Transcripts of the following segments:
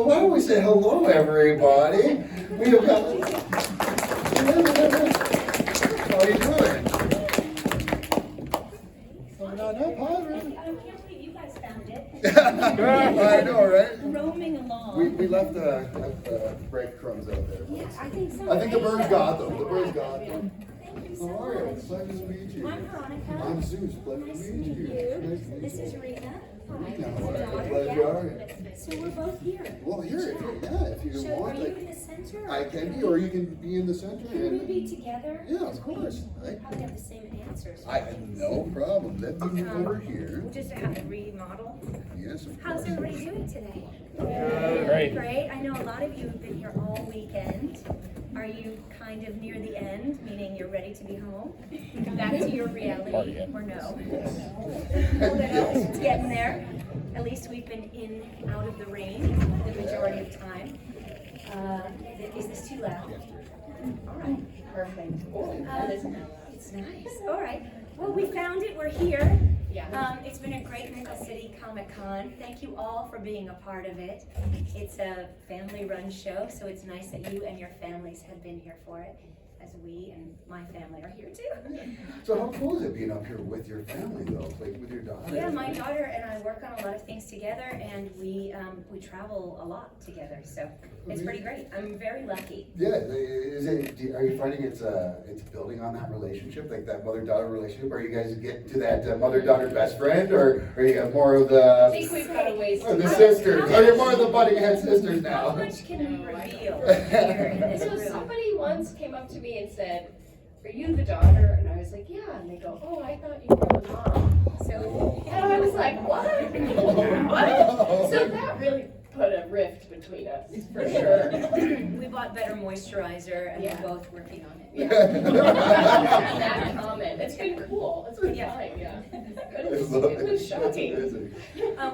Well, why don't we say hello, everybody? We have got... How are you doing? Coming on up, huh? I can't believe you guys found it. I know, right? Roaming along. We left breadcrumbs out there. Yeah, I think so. I think the birds got them. The birds got them. Thank you so How are you? much. Pleasure to meet you. I'm Veronica. I'm Zeus. Pleasure Nice to to meet meet you. you. Nice to meet This you. is Rita. Hi. Yeah, Daughter, pleasure. So we're both here. Well, here, if you So want, are you in the center? I can be, or you can be in the center. Can we And, be together? yeah, of course. We probably have the same answers. No problem. Let me move over here. We'll just have to remodel. Yes, of How's course. everybody doing today? Great. Great. I know a lot of you have been here all weekend. Are you kind of near the end, meaning you're ready to be home? Back to your reality, or no? It's getting there. At least we've been in, out of the rain the majority of time. Is this too loud? All right, perfect. It's nice. All right. Well, we found it. We're here. It's been a great Nickel City Comic Con. Thank you all for being a part of it. It's a family-run show, so it's nice that you and your families have been here for it, as we and my family are here too. So how cool is it being up here with your family, though? Like with your daughter? Yeah, my daughter and I work on a lot of things together, and we travel a lot together, so it's pretty great. I'm very lucky. Yeah, are you finding it's building on that relationship, like that mother-daughter relationship? Are you guys getting to that mother-daughter best friend, or are you more of the... I think we've got a ways Or to the go. sisters? Are you more of the butting head sisters How now? much can we reveal here in this So room? somebody once came up to me and said, "Are you the daughter?" And I was like, "Yeah." And they go, "Oh, I thought you were the mom." So, And I was like, "What?" What? So that really put a rift between us, for sure. we bought better moisturizer, and Yeah. we're both working on it. Yeah. That comment. It's been cool. It's been Yeah. fine, yeah. But I it love was it. shocking. That's amazing.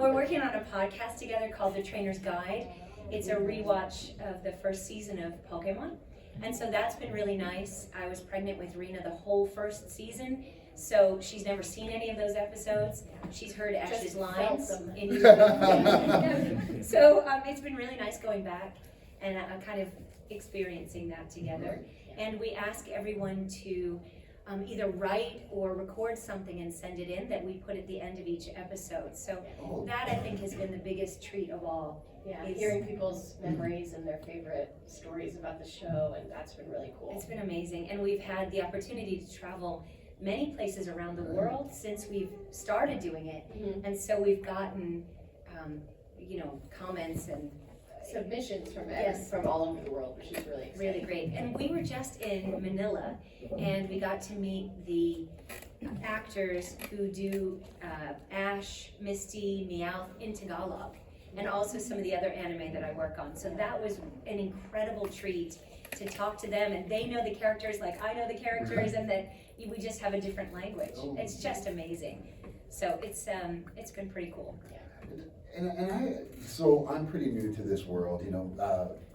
We're working on a podcast together called The Trainer's Guide. It's a rewatch of the first season of Pokemon. And so that's been really nice. I was pregnant with Rena the whole first season, so she's never seen any of those episodes. She's heard Ash's Just lines felt them. in So it's been really nice going back and I'm kind of experiencing that together. And we ask everyone to either write or record something and send it in that we put at the end of each episode. So Oh. that I think has been the biggest treat of all. Yeah, It's- hearing people's memories and their favorite stories about the show, and that's been really cool. It's been amazing, and we've had the opportunity to travel many places around the world since we've started doing it. Mhm. And so we've gotten, comments and Submissions from Yes. from all over the world, which is really exciting. really great. And we were just in Manila, and we got to meet the actors who do Ash, Misty, Meowth in Tagalog, and also some of the other anime that I work on. So that was an incredible treat to talk to them, and they know the characters like I know the characters, and that we just have a different language. It's just amazing. So it's been pretty cool. So I'm pretty new to this world,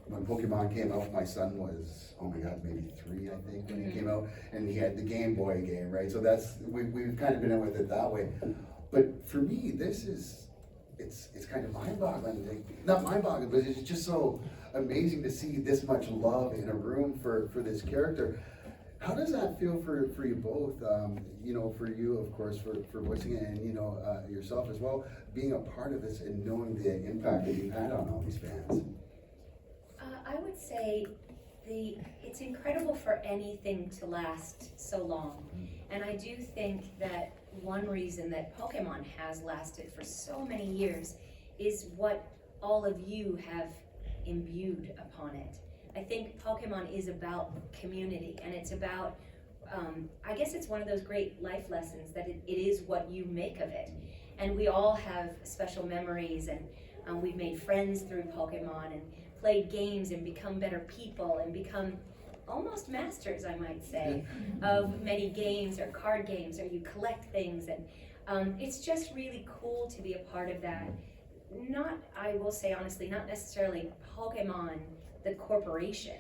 when Pokemon came out, my son was, oh my God, maybe 3, I think, when he came out, and he had the Game Boy game, right? So we've kind of been in with it that way. But for me, it's kind of mind-boggling, not mind-boggling, but it's just so amazing to see this much love in a room for this character. How does that feel for you both? For you, of course, for voicing it, and yourself as well, being a part of this and knowing the impact that you've had on all these fans. I would say it's incredible for anything to last so long. And I do think that one reason that Pokemon has lasted for so many years is what all of you have imbued upon it. I think Pokemon is about community, and it's about, I guess it's one of those great life lessons that it is what you make of it. And we all have special memories, and we've made friends through Pokemon and played games and become better people and become almost masters, I might say, of many games or card games, or you collect things. And it's just really cool to be a part of that. I will say honestly, not necessarily Pokemon the corporation,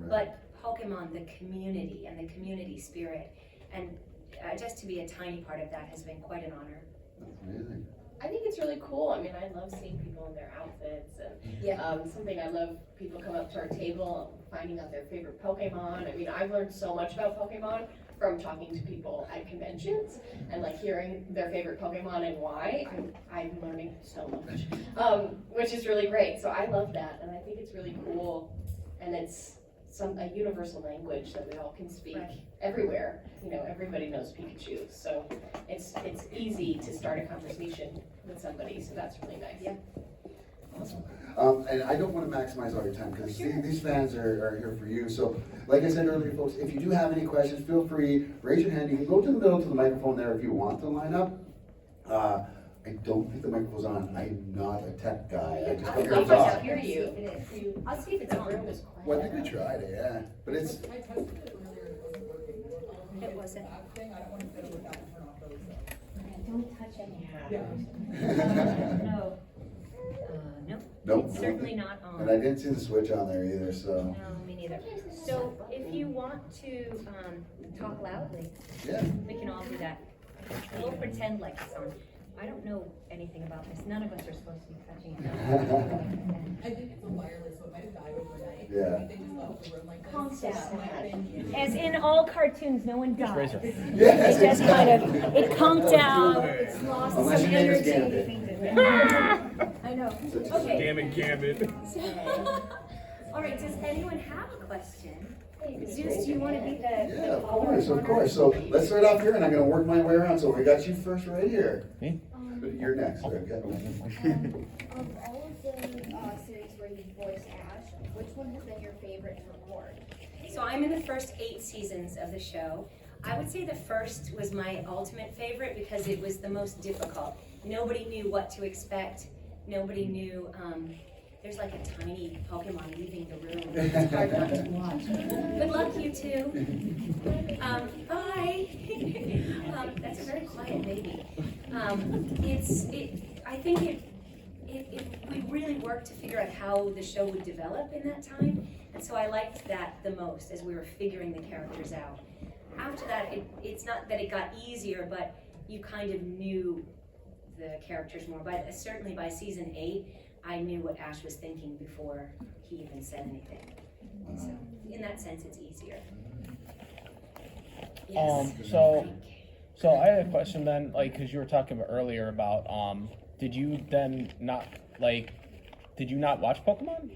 but Pokemon the community and the community spirit. And just to be a tiny part of that has been quite an honor. That's amazing. I think it's really cool. I mean, I love seeing people in their outfits, and Yeah. something I love, people come up to our table, finding out their favorite Pokemon. I mean, I've learned so much about Pokemon from talking to people at conventions and like hearing their favorite Pokemon and why. I'm learning so much, which is really great. So I love that, and I think it's really cool, and it's a universal language that we all can speak everywhere. You know, everybody knows Pikachu, so it's easy to start a conversation with somebody. So that's really nice. Yeah. Awesome. And I don't want to maximize all your time because these fans are here for you. So, like I said earlier, folks, if you do have any questions, feel free, raise your hand. You can go to the middle to the microphone there if you want to line up. I don't think the microphone's on. I'm not a tech guy. I just I don't think hear I talk. hear you. I'll see if it's The on. room is quiet. Well, I think we tried it, yeah. But it's, I tested it earlier, it wasn't working. It wasn't. That thing, I don't want to fiddle with that and turn off those. Don't touch it. Yeah. No. Nope. Nope. It's certainly not and on. I didn't see the switch on there either, so, No, me neither. So if you want to talk loudly, yeah. we can all do that. We'll pretend like it's on. I don't know anything about this. None of us are supposed to be touching it. I think it's a wireless, so it might have died overnight. Yeah. I think they just left the room like this. Calm down. So I think- As in all cartoons, no one dies. Yes, It just kind of, it conked out, it's lost some Unless your name is energy. I know. Okay. Damn it, Gambit. All right, does anyone have a question? Zeus, do you want to be the? Yeah, of course. So let's start off here, and I'm gonna work my way around. So we got you first right here. Me? You're next. Okay. Of all of the series where you voiced Ash, which one has been your favorite to record? So I'm in the first 8 seasons of the show. I would say the first was my ultimate favorite because it was the most difficult. Nobody knew what to expect. Nobody knew, there's like a tiny Pokemon leaving the room. It's hard not to watch. Good luck, you two. Bye. That's a very quiet baby. I think we really worked to figure out how the show would develop in that time. And so I liked that the most as we were figuring the characters out. After that, it's not that it got easier, but you kind of knew the characters more. But certainly by season 8, I knew what Ash was thinking before he even said anything. And so in that sense, it's easier. Yes. So I had a question then, like, because you were talking about earlier about, did you not watch Pokemon?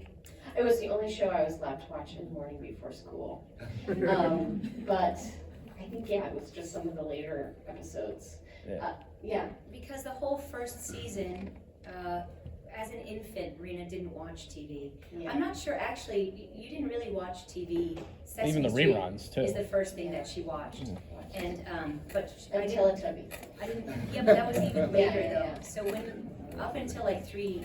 It was the only show I was allowed to watch in the morning before school. But I think, yeah, it was just some of the later episodes. Yeah. Because the whole first season, as an infant, Rena didn't watch TV. Yeah. I'm not sure, actually, you didn't really watch TV. Sesame Even the Street reruns, too. is the first thing that she watched. And, but And Teletubbies. I didn't, yeah, but that was even later Yeah. though. So up until like 3,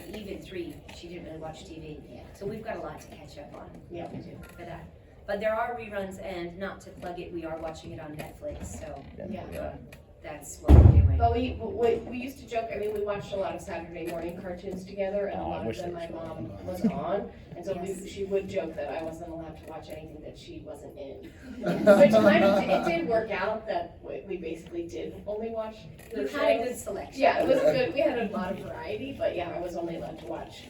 she didn't really watch TV. Yeah. So we've got a lot to catch up on Yeah, we do. for that. But there are reruns, and not to plug it, we are watching it on Netflix, so Yeah. that's what we're doing. But we used to joke, I mean, we watched a lot of Saturday morning cartoons together, and a Oh, I lot of wish them they my were mom was on, and so Yes. she would joke that I wasn't allowed to watch anything that she wasn't in. Which kind of, it did work out that we basically did only watch the We've had a shows. good selection. Yeah, it was good, we had a lot of variety, but yeah, I was only allowed to watch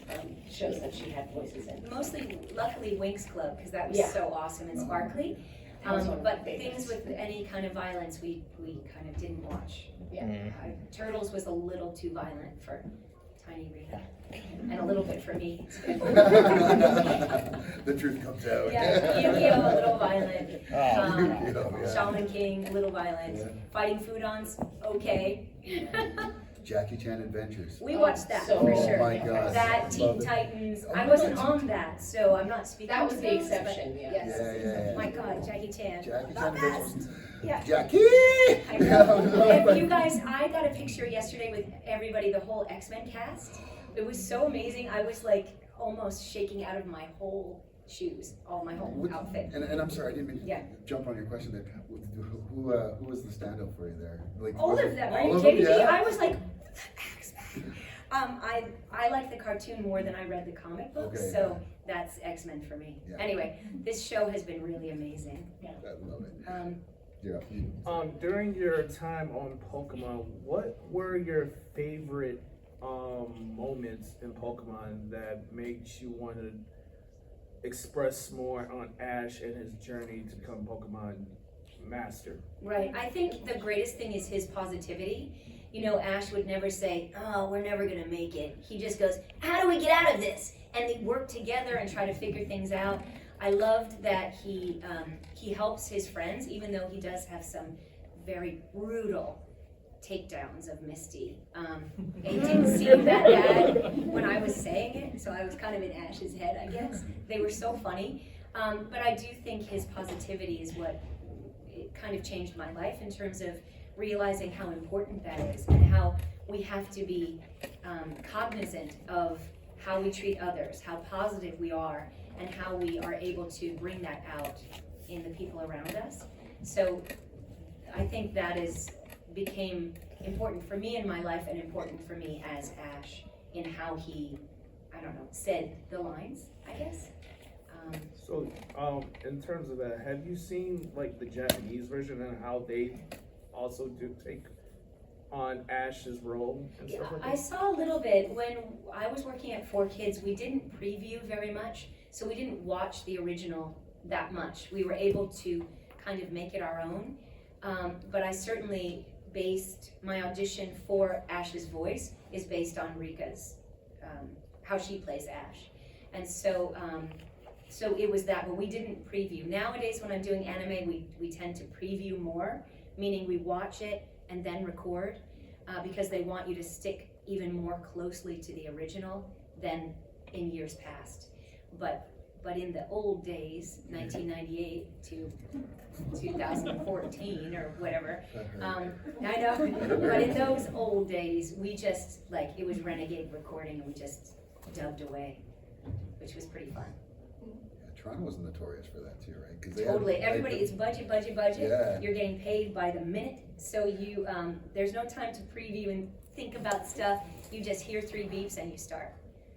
shows that she had voices in. Mostly, luckily, Winx Club, because that was Yeah. so awesome and sparkly. That was one of my But favorites. things with any kind of violence, we kind of didn't watch. Yeah. Turtles was a little too violent for tiny Rita, and a little bit for me. The truth comes out. Yeah, Yu-Gi-Oh, a little violent. Yu-Gi-Oh, yeah. Shaman King, a little violent. Yeah. Fighting Foodons, okay. Jackie Chan Adventures. We watched that So- for Oh sure. my God. That, Love Teen it. Titans, Oh I my wasn't God, on that, so I'm not speaking That was to the those, but exception, yeah. Yes. Yeah. My God, Jackie Chan. Jackie The Chan best. Adventures. Yeah. Jackie! I know. And you guys, I got a picture yesterday with everybody, the whole X-Men cast. It was so amazing. I was like almost shaking out of my whole shoes, all my whole outfit. And I'm sorry, I didn't mean to Yeah. jump on your question there. Who was the stand-up for you there? Like, All was of it them. Are all you of them? kidding me? Yeah. I was like, X-Men. I like the cartoon more than I read the comic books, Okay, so that's X-Men for me. Yeah. Anyway, this show has been really amazing. I love it. During your time on Pokemon, what were your favorite moments in Pokemon that makes you want to express more on Ash and his journey to become Pokemon master? Right, I think the greatest thing is his positivity. You know, Ash would never say, oh, we're never gonna make it. He just goes, how do we get out of this? And they work together and try to figure things out. I loved that he helps his friends, even though he does have some very brutal takedowns of Misty. It didn't seem that bad when I was saying it, so I was kind of in Ash's head, I guess. They were so funny. But I do think his positivity is what it kind of changed my life in terms of realizing how important that is and how we have to be cognizant of how we treat others, how positive we are, and how we are able to bring that out in the people around us. So I think that became important for me in my life and important for me as Ash in how he, I don't know, said the lines, I guess. So, in terms of that, have you seen like the Japanese version and how they also do take on Ash's role and stuff like that? I saw a little bit. When I was working at 4Kids, we didn't preview very much, so we didn't watch the original that much. We were able to kind of make it our own, but I certainly based my audition for Ash's voice is based on Rika's, how she plays Ash. And so it was that, but we didn't preview. Nowadays when I'm doing anime, we tend to preview more, meaning we watch it and then record, because they want you to stick even more closely to the original than in years past. But in the old days, 1998 to 2014 or whatever, I know, but in those old days, we just, like, it was renegade recording and we just dubbed away, which was pretty fun. Toronto was notorious for that too, right? 'Cause they Totally, had, everybody, like, it's budget. Yeah. You're getting paid by the minute, so you, there's no time to preview and think about stuff. You just hear 3 beeps and you start.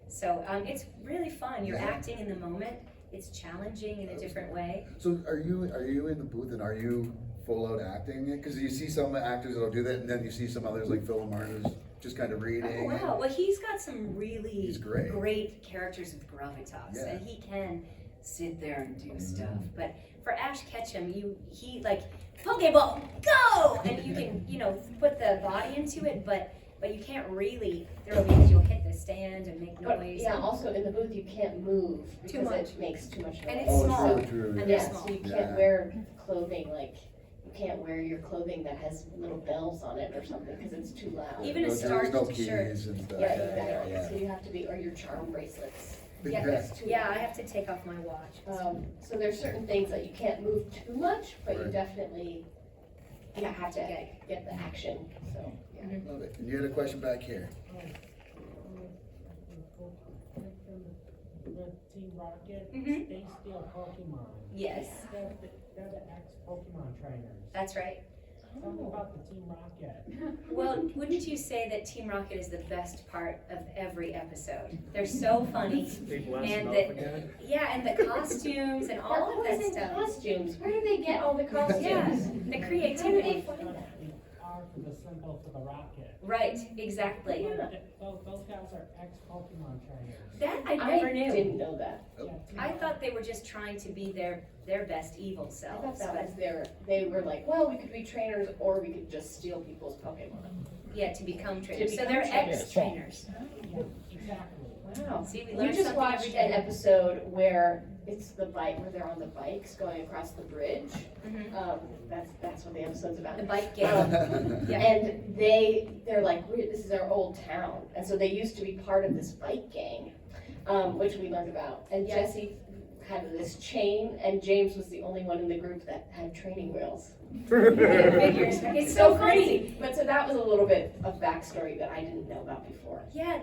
So it's really fun. You're Yeah. acting in the moment. It's challenging in a different way. So are you in the booth and are you full out acting it? Because you see some actors that'll do that, and then you see some others like Phil Martin's just kind of reading. Oh, wow, well, he's got some really He's great. characters with gravitas, Yeah. and he can sit there and do stuff. But for Ash Ketchum, he like, Pokeball, go! And you can, put the body into it, but you can't really throw because you'll hit the stand and make But noise. yeah, also in the booth, you can't move Too because much. it makes too much noise. And it's small. True. And Yeah, they're small. so you can't Yeah. wear clothing you can't wear your clothing that has little bells on it or something because it's too loud. Even a There's starched no shirt. keys and stuff. Yeah, exactly. Yeah. So you have to be, or your charm bracelets. Yeah, It's too yeah, loud. I have to take off my watch. So there's certain things that you can't move too much, but you Right. definitely, you have to get the action, so, yeah. Love it. And you had a question back here. With Team Rocket, Mhm. they steal Pokemon. Yes, They're the ex-Pokemon trainers. that's right. Tell me about the Team Rocket. Well, wouldn't you say that Team Rocket is the best part of every episode? They're so funny. They blast And it off the, again? yeah, and the costumes and all of that They're always in stuff. costumes, where do they get all the costumes? Yeah, the How do they creativity. find that? R for the symbol for the rocket. Right, exactly. Yeah. Those guys are ex-Pokemon trainers. That I never knew. didn't know that. Yeah, Team I Rocket. thought they were just trying to be their best evil I thought selves. that But was they were like, well, we could be trainers or we could just steal people's Pokemon. yeah, to become trainers. So become they're trainers. ex-trainers. Yeah, exactly. Wow. See, we We learned just something every watched day. an episode where it's the bike, where they're on the bikes going across the bridge. Mhm. That's what the episode's about. The bike game. Yeah. And they're like, this is our old town. And so they used to be part of this bike gang, which we learned about. And Yeah. Jesse had this chain, and James was the only one in the group that had training wheels. Figures. It's so crazy. But so that was a little bit of backstory that I didn't know about before. Yeah,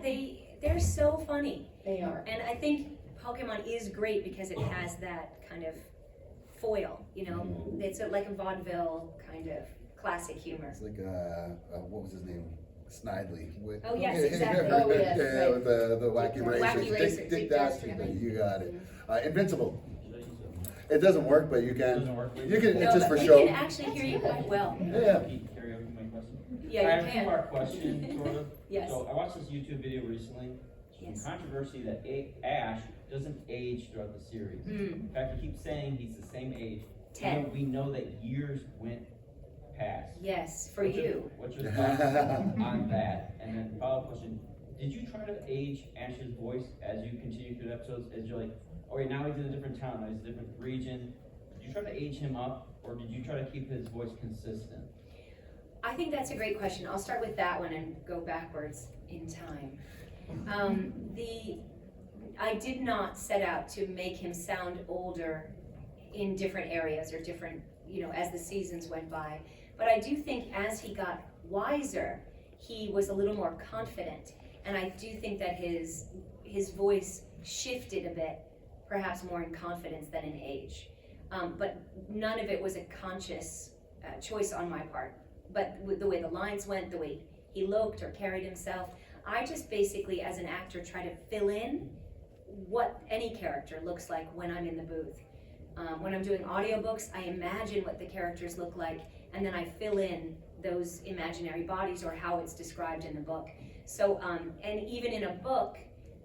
they're so funny. They are. And I think Pokemon is great because it has that kind of foil, It's like a vaudeville kind of classic humor. It's like, what was his name? Snidely. With, Oh, yes, exactly. Oh, yes, Yeah, right. with the wacky Dick racers. Wacky racers, Dick Dick Dastardly, Dastardly. you got it. Invincible. It doesn't work, but you can. Doesn't work. You can. No, It's just but for we show. can actually hear you quite well. Yeah. Carry over my question. Yeah, you I have a can. two-part question, sort of. Yes. So I watched this YouTube video recently. Yes. Some controversy that Ash doesn't age throughout the series. In fact, he keeps saying he's the same age. 10. We know that years went past. Yes, for What's your- you. What's your thoughts on that? And then follow-up question, did you try to age Ash's voice as you continue through the episodes? As you're like, okay, now he's in a different town, now he's in a different region. Did you try to age him up, or did you try to keep his voice consistent? I think that's a great question. I'll start with that one and go backwards in time. I did not set out to make him sound older in different areas or different, as the seasons went by. But I do think as he got wiser, he was a little more confident. And I do think that his voice shifted a bit, perhaps more in confidence than in age. But none of it was a conscious choice on my part. But with the way the lines went, the way he looked or carried himself, I just basically, as an actor, try to fill in what any character looks like when I'm in the booth. When I'm doing audiobooks, I imagine what the characters look like, and then I fill in those imaginary bodies or how it's described in the book. So, and even in a book,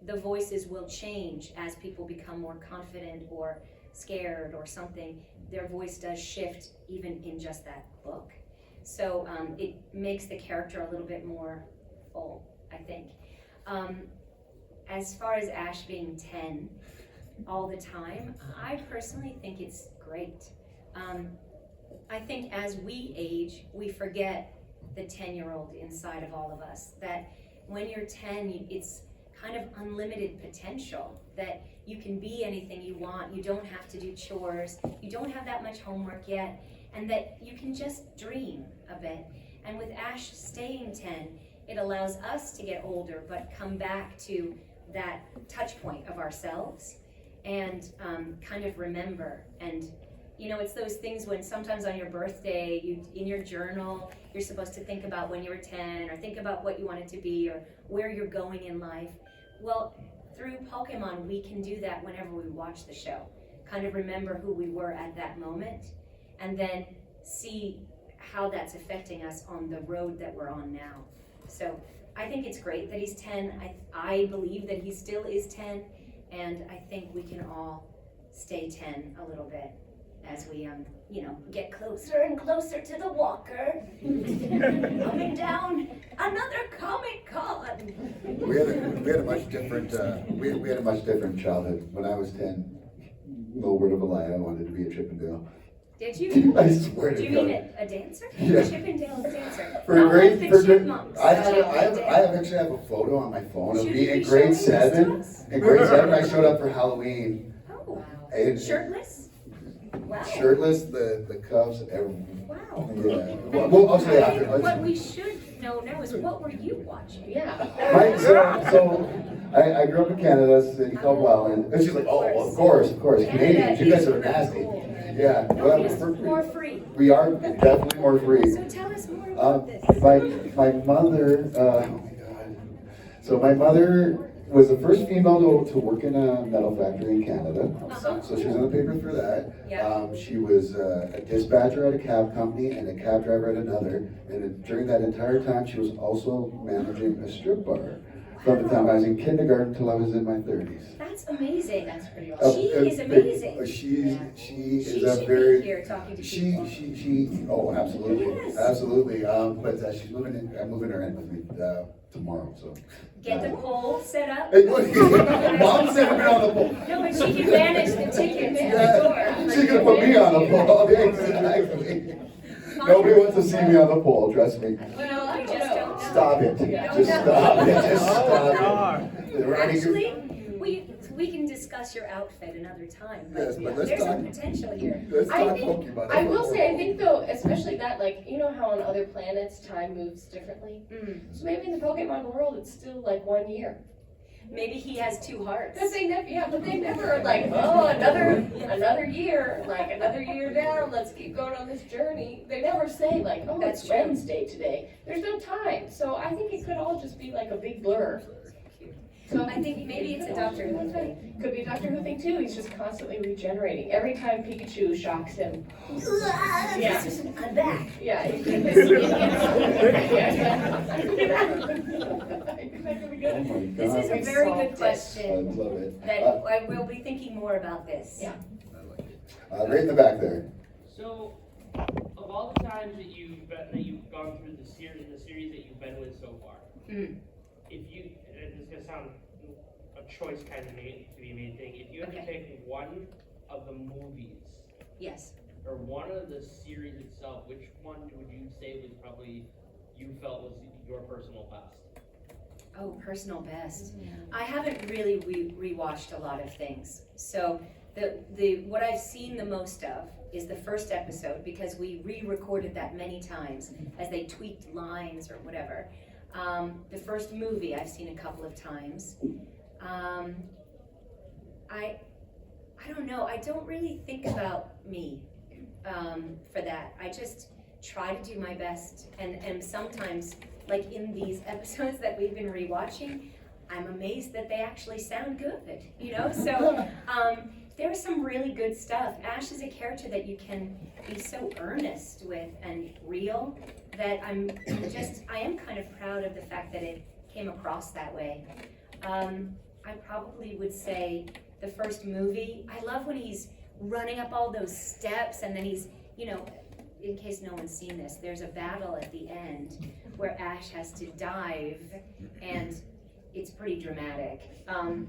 the voices will change as people become more confident or scared or something. Their voice does shift even in just that book. So it makes the character a little bit more full, I think. As far as Ash being 10 all the time, I personally think it's great. I think as we age, we forget the 10-year-old inside of all of us. That when you're 10, it's kind of unlimited potential, that you can be anything you want, you don't have to do chores, you don't have that much homework yet, and that you can just dream a bit. And with Ash staying 10, it allows us to get older, but come back to that touch point of ourselves and kind of remember. And it's those things when sometimes on your birthday, in your journal, you're supposed to think about when you were 10 or think about what you wanted to be or where you're going in life. Well, through Pokemon, we can do that whenever we watch the show. Kind of remember who we were at that moment and then see how that's affecting us on the road that we're on now. So I think it's great that he's 10. I believe that he still is 10, and I think we can all stay 10 a little bit as we get closer and closer to the walker. Coming down another Comic-Con. We had a much different we had a much different childhood. When I was 10, no word of a lie, I wanted to be a Chippendale. Did you? I swear to Do you God. mean a dancer? Yeah. Chippendale dancer. For Not grade, like the for grade, chipmunks. I actually have a photo on my phone of Should me you in be grade showing this to 7. us? In grade 7, I showed up for Halloween. Oh, And shirtless? Wow. shirtless, the cuffs, everything. Wow. Yeah. Well, I'll say I think after. what we should know now is what were you watching? Yeah. I grew up in Canada, a city called Welland. And she's like, oh, of course, Canadians, you guys are nasty. Yeah, well, It's more free. we are definitely more free. So tell us more about this. My mother, oh my God. So my mother was the first female to work in a metal factory in Canada. Uh-huh. So she was in the paper for that. Yeah. She was a dispatcher at a cab company and a cab driver at another. And during that entire time, she was also managing a strip bar. From the time I was in kindergarten till I was in my 30s. That's amazing. That's pretty awesome. She is amazing. She She is a should very. be here talking to people. Oh, absolutely, Yes. absolutely. But she's moving in. I'm moving her in with me tomorrow. So. Get the poll set up. Hey, Mom sent me on the pole. No, but she can manage the tickets at the Yeah, door. she's gonna put me on the pole. Exactly. Nobody wants to see me on the pole. Trust me. Well, I You don't just know. don't know. Stop it. Just stop it. Just stop it. Actually, we can discuss your outfit another time. Yes, but let's there's talk- a potential here. Let's I talk think, Pokemon. I will say, I think though, especially that, like, you know how on other planets time moves differently? So maybe in the Pokemon world, it's still like 1 year. Maybe he has 2 hearts. Because they never, yeah, but they never are like, oh, another year, like another year down, let's keep going on this journey. They never say like, oh, That's it's true. Wednesday today. There's no time. So I think it could all just be like a big blur. So I think maybe it's a Doctor Who thing. Could be a Doctor Who thing too. He's just constantly regenerating. Every time Pikachu shocks him. Yeah. I'm back. Yeah. That could be Oh good. my This is a God. very good I question love it. that I will be thinking more about this. Yeah. I like it. Right in the back there. So, of all the times that you've gone through the series that you've been with so far, if you, and it's gonna sound a choice kind of to be made thing, if you had to pick one of the movies Yes. or one of the series itself, which one would you say was probably you felt was your personal best? Oh, personal best. I haven't really rewatched a lot of things. So the what I've seen the most of is the first episode, because we re-recorded that many times as they tweaked lines or whatever. The first movie I've seen a couple of times. I don't know. I don't really think about me for that. I just try to do my best, and sometimes, like in these episodes that we've been rewatching, I'm amazed that they actually sound good, you know? So there's some really good stuff. Ash is a character that you can be so earnest with and real that I am kind of proud of the fact that it came across that way. I probably would say the first movie. I love when he's running up all those steps and then he's, you know, in case no one's seen this, there's a battle at the end where Ash has to dive, and it's pretty dramatic. I'm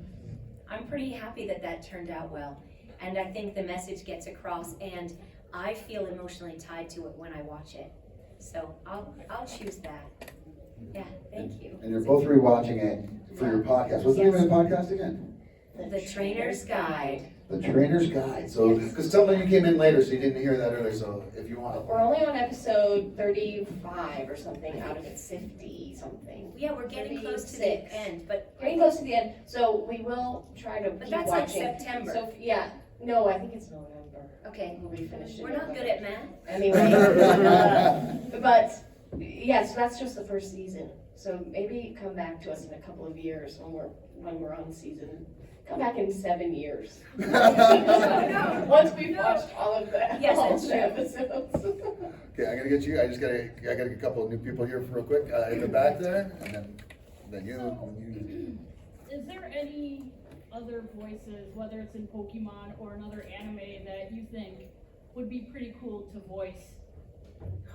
pretty happy that that turned out well, and I think the message gets across, and I feel emotionally tied to it when I watch it. So I'll choose that. Yeah, thank you. And you're both rewatching it for your podcast. What's the name of the podcast again? The Trainer's Guide. The Trainer's Guide. So, because some of you came in later, so you didn't hear that earlier. So, if you want, We're only on episode 35 or something out of its 50 something. Yeah, we're getting close to 36. the end, but Getting close to the end, so we will try to But keep that's like watching. September. So no, I think it's November. okay. We'll be finished. in We're not November. good at math. Anyway, but yeah, so that's just the first season. So maybe come back to us in a couple of years when we're on season. Come back in 7 years. Once we've watched all of the episodes. okay, I'm gonna get you. I gotta get a couple of new people here real quick in the back there, and then you. Is there any other voices, whether it's in Pokemon or another anime, that you think would be pretty cool to voice?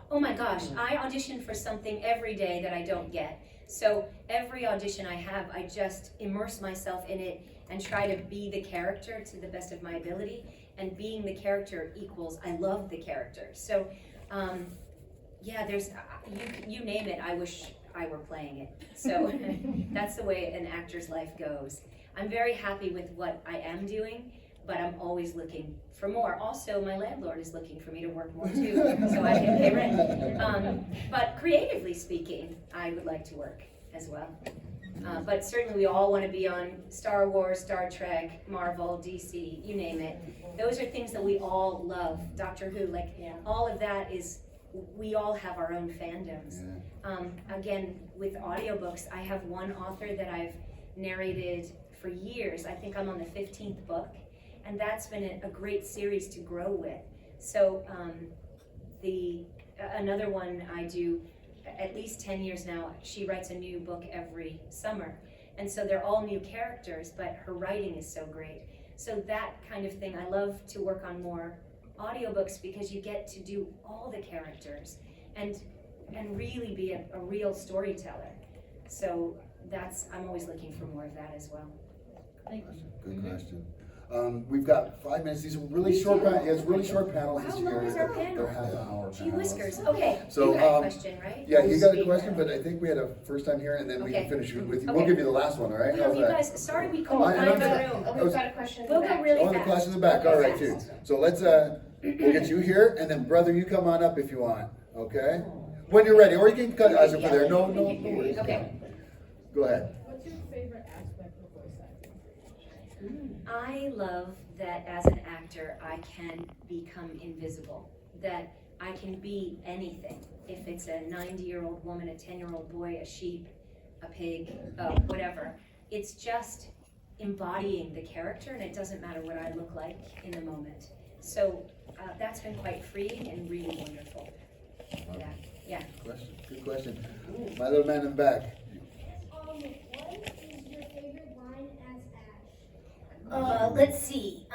Oh my gosh, I audition for something every day that I don't get. So every audition I have, I just immerse myself in it and try to be the character to the best of my ability. And being the character equals, I love the character. So yeah, there's, you name it, I wish I were playing it. So that's the way an actor's life goes. I'm very happy with what I am doing, but I'm always looking for more. Also, my landlord is looking for me to work more too, so I can pay rent. But creatively speaking, I would like to work as well. But certainly we all want to be on Star Wars, Star Trek, Marvel, DC, you name it. Those are things that we all love. Doctor Who, all of that is, we all have our own fandoms. Again, with audiobooks, I have one author that I've narrated for years. I think I'm on the 15th book, and that's been a great series to grow with. So another one I do at least 10 years now, she writes a new book every summer. And so they're all new characters, but her writing is so great. So that kind of thing, I love to work on more audiobooks because you get to do all the characters and really be a real storyteller. So I'm always looking for more of that as well. Thank you. Good question. We've got 5 minutes. These are really short. Really short panels How this long year. is our panel? They're half an hour Gee panels. whiskers. Okay, So, you had a question, right? Yeah, you got a question, but I think we had a first time here, and then we can Okay. finish with you. Okay. We'll give you the last one, all right? No, How's you that? guys, sorry we couldn't I find know. the room. We've got a question. We'll go really Oh, the fast. class in the back. All right, too. So let's we'll get you here, and then brother, you come on up if you want. Okay? When you're ready, or you can cut us over there. No worries. Okay. Go ahead. What's your favorite aspect of voice acting? I love that as an actor, I can become invisible, that I can be anything. If it's a 90-year-old woman, a 10-year-old boy, a sheep, a pig, whatever. it's just embodying the character, and it doesn't matter what I look like in the moment. So that's been quite freeing and really wonderful. Yeah. Good question. My little man in the back. What is your favorite line as Ash? Let's see.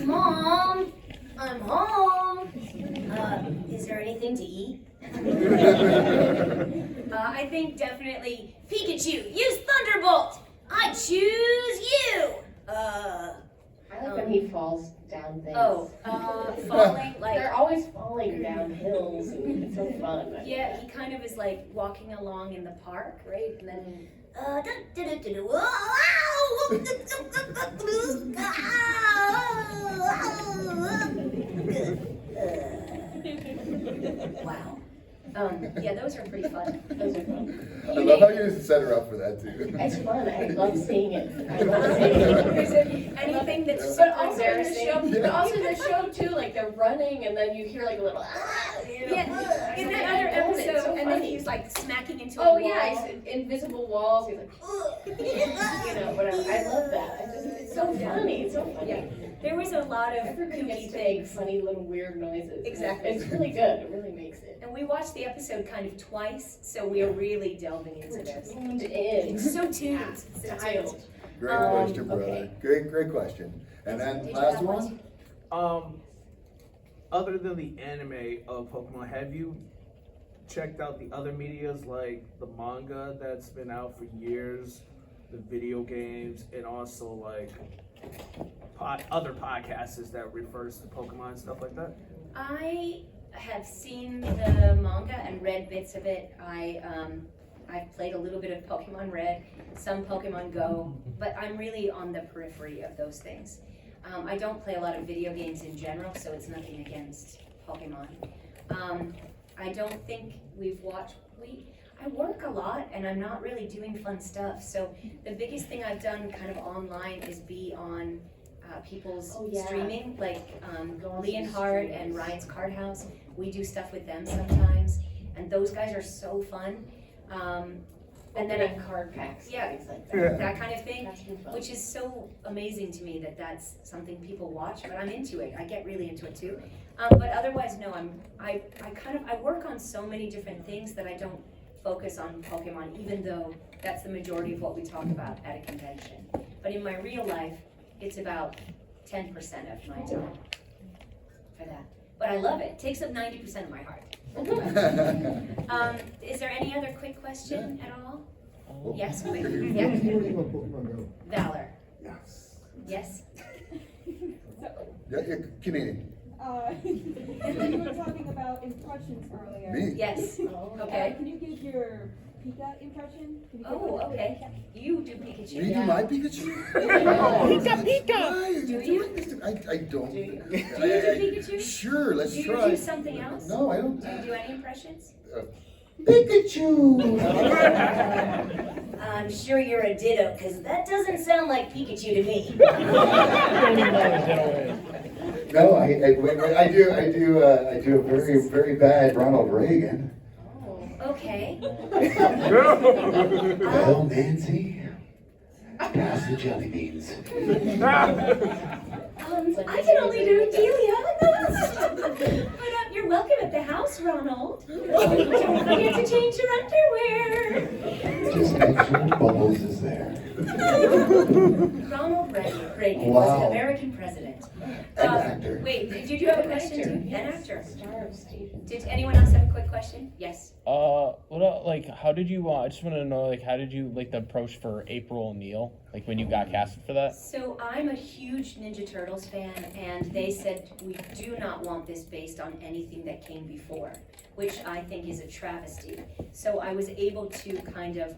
Mom, I'm home. Is there anything to eat? I think definitely Pikachu, use Thunderbolt. I choose you. I like when he falls down things. Falling like. They're always falling down hills, and it's so fun. Yeah, he kind of is like walking along in the park, right? And then, wow. Yeah, those are pretty fun. Those are fun. I love how you set her up for that too. It's fun. I love seeing it. I love seeing it. Is there anything that's But super also in the embarrassing? show, but also in the show too, like they're running and then you hear like a little Yeah, in that other I love it. It's episode, so and then funny. he's like smacking into a Oh wall. yeah, he's invisible walls. He's like, you know, whatever. I love that. It's so funny. It's so funny. Yeah, there was a lot of Everybody kooky gets to things. make funny little weird noises. Exactly. It's really good. It really makes it. And we watched the episode kind of twice, so we are really delving into this. Tuned in. It's so tuned. Yeah, styled. Great question, brother. okay. Great question. And then Did you last have one. Other than the anime of Pokemon, have you checked out the other medias like the manga that's been out for years, the video games, and also like other podcasts that refers to Pokemon and stuff like that? I have seen the manga and read bits of it. I've played a little bit of Pokemon Red, some Pokemon Go, but I'm really on the periphery of those things. I don't play a lot of video games in general, so it's nothing against Pokemon. I don't think we've watched, I work a lot and I'm not really doing fun stuff. So the biggest thing I've done kind of online is be on people's Oh, yeah. streaming, like Go on Lee and some Hart streams. and Ryan's Card House. We do stuff with them sometimes, and those guys are so fun. And then Opening card packs. Yeah. Things like that. that kind of thing, That's been fun. which is so amazing to me that that's something people watch, but I'm into it. I get really into it too. But otherwise, no, I work on so many different things that I don't focus on Pokemon, even though that's the majority of what we talk about at a convention. But in my real life, it's about 10% of my time for that. But I love it. It takes up 90% of my heart. Is there any other quick question at all? Yes, quick. Yeah. Valor. Yes. Yes. Yeah, Canadian. You were talking about impressions earlier. Me? Yes. Oh, Okay. Can you give your Pika impression? Can you give Oh, it? okay. You do Pikachu. Me do my Pikachu? Do you? I don't. Do you do Pikachu? Sure, let's Do you try. do something else? No, I don't. Do you do any impressions? Pikachu! I'm sure you're a Ditto, because that doesn't sound like Pikachu to me. No, I do a very, very bad Ronald Reagan. Okay. Well, Nancy, pass the jelly beans. I can only do Delia. But you're welcome at the house, Ronald. Don't forget to change your underwear. Just make sure Bubbles is there. Ronald Reagan Wow. was an American president. An actor. Wait, did you have a question too? An actor. Star of stage. Did anyone else have a quick question? Yes. How did you, I just want to know, like, how did you, like, the approach for April O'Neil, like, when you got casted for that? So I'm a huge Ninja Turtles fan, and they said we do not want this based on anything that came before, which I think is a travesty. So I was able to kind of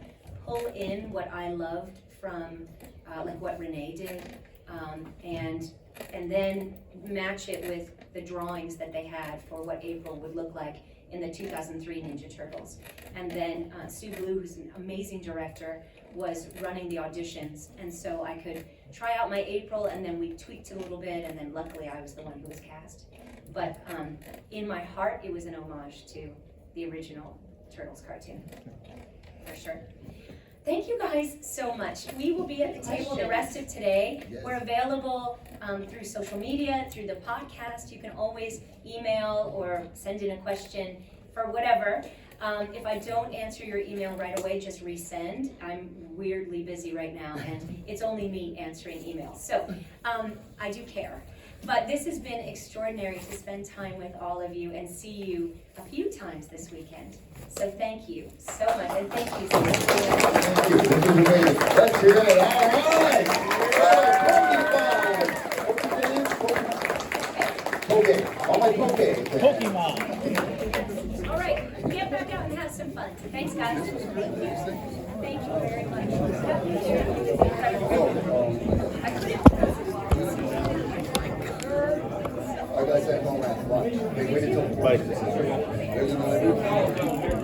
pull in what I loved from, like what Renee did, and then match it with the drawings that they had for what April would look like in the 2003 Ninja Turtles. And then Sue Blue, who's an amazing director, was running the auditions, and so I could try out my April, and then we tweaked it a little bit, and then luckily I was the one who was cast. But in my heart, it was an homage to the original Turtles cartoon, for sure. Thank you guys so much. We will be at the table the rest of today. Yes. We're available through social media, through the podcast. You can always email or send in a question for whatever. If I don't answer your email right away, just resend. I'm weirdly busy right now, and it's only me answering emails. So I do care. But this has been extraordinary to spend time with all of you and see you a few times this weekend. So thank you so much, and thank you so much. Thank you. This is amazing. Let's hear it. All right. Poke. All my poke. Pokemon. All right, get back out and have some fun. Thanks, guys. Thank you very much.